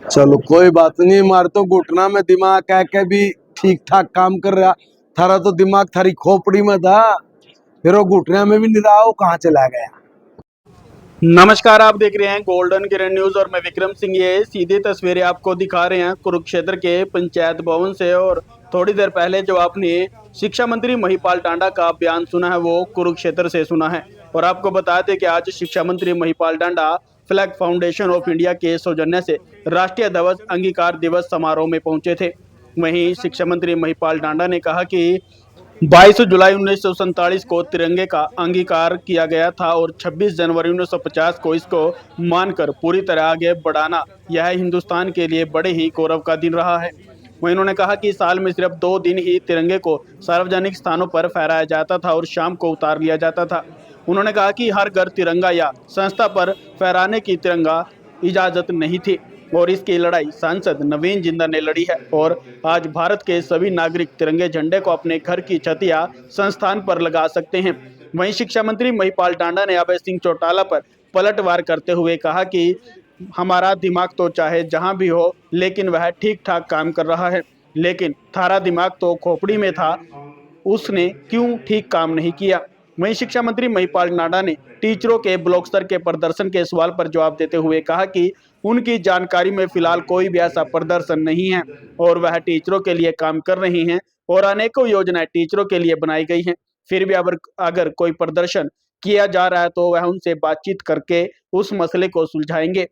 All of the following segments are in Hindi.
चलो कोई बात नहीं, मार तो घुटना में दिमाग कह के भी ठीक ठाक काम कर रहा। थारा तो दिमाग थारी खोपड़ी में था, फिर वो घुटने में भी नहीं रहा, वो कहाँ चला गया। नमस्कार, आप देख रहे हैं गोल्डन किरण न्यूज और मैं विक्रम सिंह। ये सीधी तस्वीरें आपको दिखा रहे हैं कुरुक्षेत्र के पंचायत भवन से। और थोड़ी देर पहले जो आपने शिक्षा मंत्री महिपाल टांडा का बयान सुना है वो कुरुक्षेत्र से सुना है। और आपको बता दें कि आज शिक्षा मंत्री Mahipal Tanda flag foundation of India के सौजन्य से राष्ट्रीय ध्वज अंगीकार दिवस समारोह में पहुंचे थे। वहीं शिक्षा मंत्री महिपाल टांडा ने कहा कि 22 जुलाई 1947 को तिरंगे का अंगीकार किया गया था और 26 जनवरी 1950 को इसको मानकर पूरी तरह आगे बढ़ाना यह हिंदुस्तान के लिए बड़े ही गौरव का दिन रहा है। वहीं उन्होंने कहा कि साल में सिर्फ 2 दिन ही तिरंगे को सार्वजनिक स्थानों पर फहराया जाता था और शाम को उतार लिया जाता था। उन्होंने कहा कि हर घर तिरंगा या संस्था पर फहराने की तिरंगा इजाजत नहीं थी और इसकी लड़ाई सांसद नवीन जिंदल ने लड़ी है। और आज भारत के सभी नागरिक तिरंगे झंडे को अपने घर की छत या संस्थान पर लगा सकते हैं। वहीं शिक्षा मंत्री महिपाल टांडा ने अभय सिंह चौटाला पर पलटवार करते हुए कहा कि हमारा दिमाग तो चाहे जहां भी हो लेकिन वह ठीक ठाक काम कर रहा है, लेकिन थारा दिमाग तो खोपड़ी में था, उसने क्यों ठीक काम नहीं किया। वहीं शिक्षा मंत्री महिपाल टांडा ने टीचरों के ब्लॉक स्तर के प्रदर्शन के सवाल पर जवाब देते हुए कहा कि उनकी जानकारी में फिलहाल कोई भी ऐसा प्रदर्शन नहीं है और वह टीचरों के लिए काम कर रही हैं और अनेकों योजनाएं टीचरों के लिए बनाई गई हैं। फिर भी अगर कोई प्रदर्शन किया जा रहा है तो वह उनसे बातचीत करके उस मसले को सुलझाएंगे।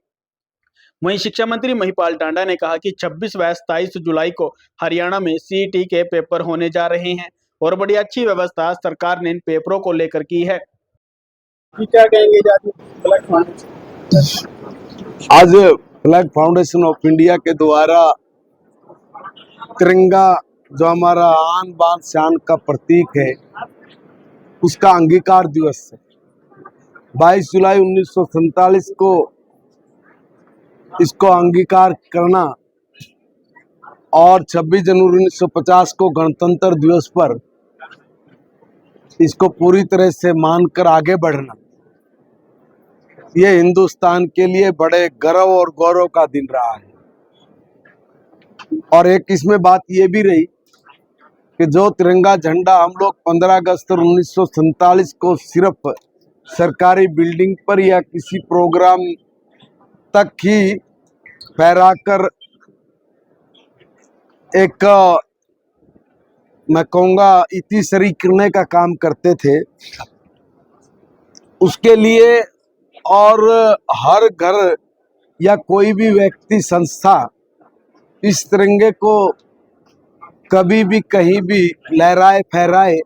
वहीं शिक्षा मंत्री महिपाल टांडा ने कहा कि 26 व 27 जुलाई को हरियाणा में सीईटी के पेपर होने जा रहे हैं और बड़ी अच्छी व्यवस्था सरकार ने इन पेपरों को लेकर की है। क्या कहेंगे आज फ्लैग फाउंडेशन ऑफ इंडिया के द्वारा तिरंगा जो हमारा आन बान शान का प्रतीक है उसका अंगीकार दिवस है। 22 जुलाई 1947 को इसको अंगीकार करना और 26 जनवरी 1950 को गणतंत्र दिवस पर इसको पूरी तरह से मानकर आगे बढ़ना, ये हिंदुस्तान के लिए बड़े गर्व और गौरव का दिन रहा है। और एक इसमें बात ये भी रही कि जो तिरंगा झंडा हम लोग 15 अगस्त 1947 को सिर्फ सरकारी बिल्डिंग पर या किसी प्रोग्राम तक ही फहराकर एक मैं कहूँगा इतिश्री करने का काम करते थे, उसके लिए और हर घर या कोई भी व्यक्ति संस्था इस तिरंगे को कभी भी कहीं भी लहराए फहराए,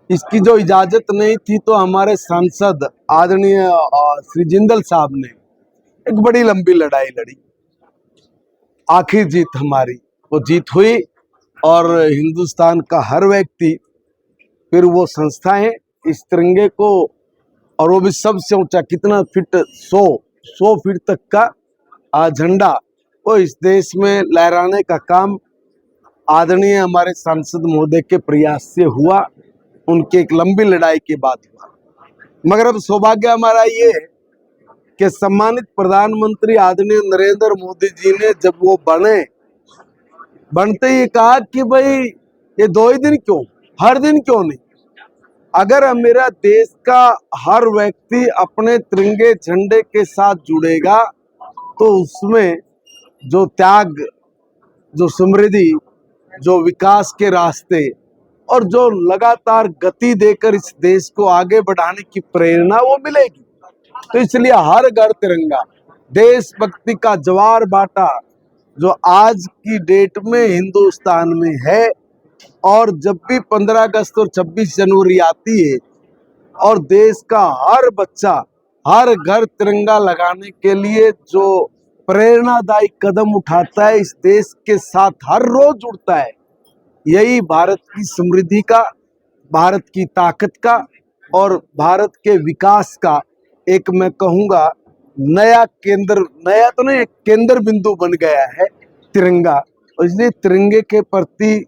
इसकी जो इजाजत नहीं थी। तो हमारे सांसद आदरणीय श्री जिंदल साहब ने एक बड़ी लंबी लड़ाई लड़ी, आखिर जीत हमारी वो जीत हुई और हिंदुस्तान का हर व्यक्ति, फिर वो संस्थाएं इस तिरंगे को, और वो भी सबसे ऊंचा कितना फीट 100 फीट तक का झंडा वो इस देश में लहराने का काम आदरणीय हमारे सांसद महोदय के प्रयास से हुआ, उनके एक लंबी लड़ाई के बाद हुआ। मगर अब सौभाग्य हमारा ये कि सम्मानित प्रधानमंत्री आदरणीय नरेंद्र मोदी जी ने जब वो बनते ही कहा कि भाई ये 2 ही दिन क्यों, हर दिन क्यों नहीं। अगर मेरा देश का हर व्यक्ति अपने तिरंगे झंडे के साथ जुड़ेगा तो उसमें जो त्याग, जो समृद्धि, जो विकास के रास्ते और जो लगातार गति देकर इस देश को आगे बढ़ाने की प्रेरणा वो मिलेगी। तो इसलिए हर घर तिरंगा, देशभक्ति का ज्वार भाटा जो आज की डेट में हिंदुस्तान में है। और जब भी 15 अगस्त और 26 जनवरी आती है और देश का हर बच्चा हर घर तिरंगा लगाने के लिए जो प्रेरणादायी कदम उठाता है, इस देश के साथ हर रोज जुड़ता है, यही भारत की समृद्धि का, भारत की ताकत का और भारत के विकास का एक मैं कहूँगा नया केंद्र, नया तो नहीं, केंद्र बिंदु बन गया है तिरंगा। और इसलिए तिरंगे के प्रति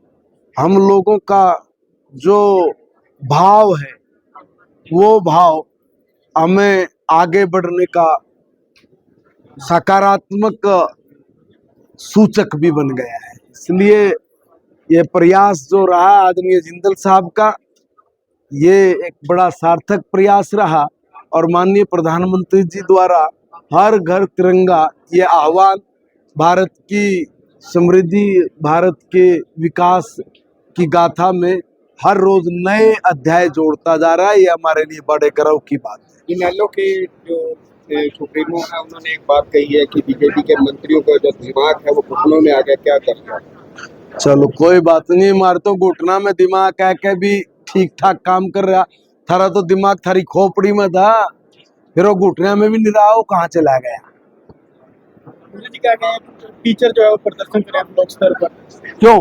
हम लोगों का जो भाव है वो भाव हमें आगे बढ़ने का, सकारात्मक सूचक भी बन गया है। इसलिए ये प्रयास जो रहा आदरणीय जिंदल साहब का, ये एक बड़ा सार्थक प्रयास रहा और माननीय प्रधानमंत्री जी द्वारा हर घर तिरंगा ये आह्वान भारत की समृद्धि, भारत के विकास की गाथा में हर रोज नए अध्याय जोड़ता जा रहा है। ये हमारे लिए बड़े गर्व की बात है। इनेलो के जो सुप्रीमो है उन्होंने एक बात कही है कि बीजेपी के मंत्रियों का जो दिमाग है वो घुटनों में आ गया, क्या करना है? चलो कोई बात नहीं, हमारे तो घुटना में दिमाग कह के भी ठीक ठाक काम कर रहा। थारा तो दिमाग थारी खोपड़ी में था, फिर वो घुटने में भी नहीं रहा, वो कहाँ चला गया? मुझे जी क्या कहें, टीचर जो है वो प्रदर्शन करे ब्लॉक स्तर पर, क्यों?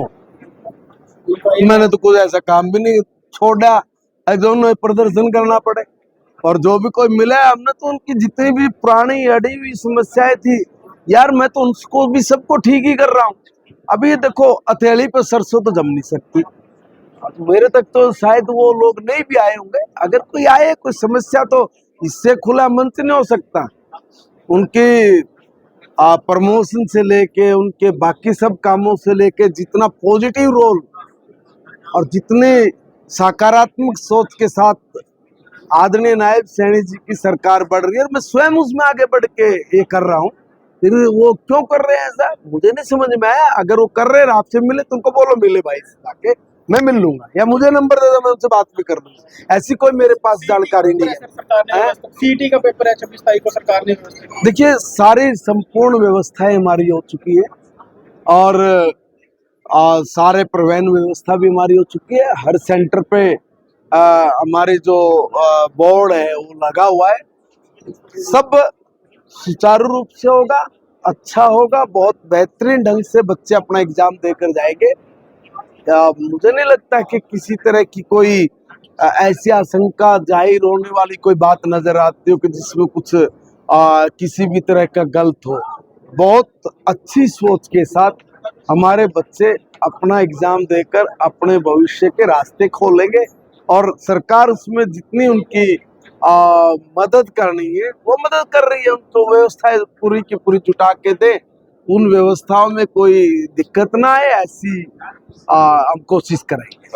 उनका ये मैंने तो कुछ ऐसा काम भी नहीं छोड़ा जो उन्हें प्रदर्शन करना पड़े। और जो भी कोई मिला है, हमने तो उनकी जितनी भी पुरानी अड़ी हुई समस्याएं थी यार, मैं तो उनको भी सबको ठीक ही कर रहा हूँ। अभी ये देखो, हथेली पे सरसों तो जम नहीं सकती। मेरे तक तो शायद वो लोग नहीं भी आए होंगे। अगर कोई आए कोई समस्या, तो इससे खुला मंच नहीं हो सकता। उनकी प्रमोशन से लेके उनके बाकी सब कामों से लेके जितना पॉजिटिव रोल और जितने सकारात्मक सोच के साथ आदरणीय नायब सैनी जी की सरकार बढ़ रही है, और मैं स्वयं उसमें आगे बढ़ के ये कर रहा हूँ, फिर वो क्यों कर रहे हैं ऐसा मुझे नहीं समझ में आया। अगर वो कर रहे हैं आपसे मिले, तुमको बोलो मिले भाई से आके, मैं मिल लूंगा, या मुझे नंबर दे दो, मैं उनसे बात भी कर लूंगा। ऐसी कोई मेरे पास जानकारी नहीं है। सरकार ने सीटी का पेपर है 26 तारीख को सरकार ने व्यवस्थित किया। देखिए, सारी संपूर्ण व्यवस्थाएं हमारी हो चुकी है और सारे परिवहन व्यवस्था भी हमारी हो चुकी है। हर सेंटर पे हमारे जो बोर्ड है वो लगा हुआ है। सब सुचारू रूप से होगा, अच्छा होगा, बहुत बेहतरीन ढंग से बच्चे अपना एग्जाम देकर जाएंगे। मुझे नहीं लगता कि किसी तरह की कोई ऐसी आशंका जाहिर होने वाली कोई बात नजर आती हो कि जिसमें कुछ किसी भी तरह का गलत हो। बहुत अच्छी सोच के साथ हमारे बच्चे अपना एग्जाम देकर अपने भविष्य के रास्ते खोलेंगे और सरकार उसमें जितनी उनकी मदद करनी है वो मदद कर रही है। उनको व्यवस्थाएं पूरी की पूरी जुटा के दे, उन व्यवस्थाओं में कोई दिक्कत ना आए, ऐसी हम कोशिश करेंगे।